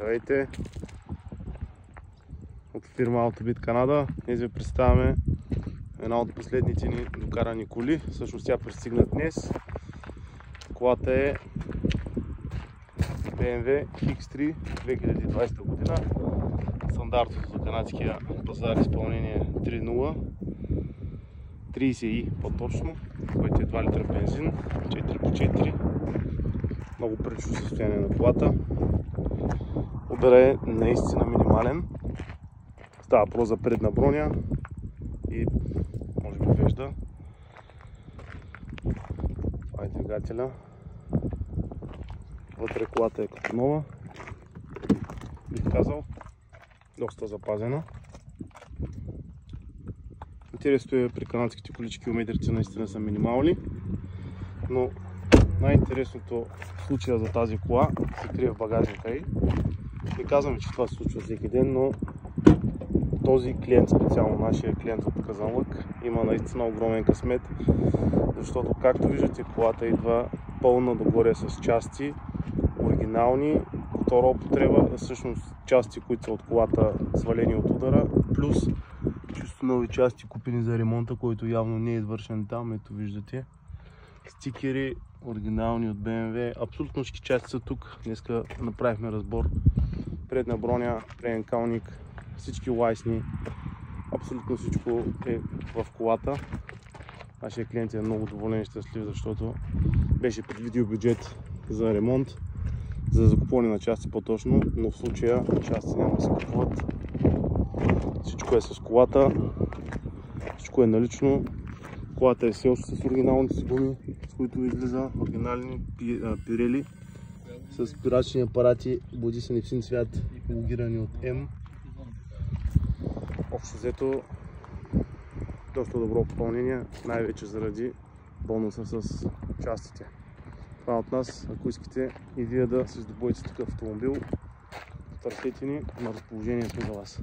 Здравейте! От фирма Auto Beat Канада. Днес ви представяме една от последните ни докарани коли. Всъщност тя пристигна днес. Колата е BMW X3 2020 година. Стандартното за канадския пазар изпълнение 3.0 30i по-точно, който е 2 литра бензин, 4x4. Много прилично състояние на колата. Удара е наистина минимален. Става въпрос за предна броня и може би вежда. Това е двигателя. Вътре колата е като нова. Бих казал, доста запазена. Интересното е при канадските коли, че километрите наистина са минимални, но най-интересното в случая за тази кола се крие в багажника й. Не казваме, че това се случва всеки ден, но този клиент, специално нашия клиент от Казанлък, има наистина огромен късмет, защото както виждате, колата идва пълна догоре с части, оригинални, втора употреба, всъщност части, които са от колата свалени от удара, плюс чисто нови части, купени за ремонта, който явно не е извършен там. Ето виждате стикери, оригинални от BMW, абсолютно всички части са тук. Днеска направихме разбор, предна броня, преден калник, всички лайсни, абсолютно всичко е в колата. Нашия клиент е много доволен и щастлив, защото беше предвидил бюджет за ремонт, за закупване на части по-точно, но в случая части няма да се купуват. Всичко е с колата, всичко е налично. Колата е все още с оригиналните си гуми, с които излиза, оригинални пирели с спирачни апарати, бодисани в син цвят, логирани от М. Общо взето доста добро попълнение, най-вече заради бонуса с частите. Това от нас, ако искате и вие да се здобоите такъв автомобил, търсете ни, на разположение сме за вас.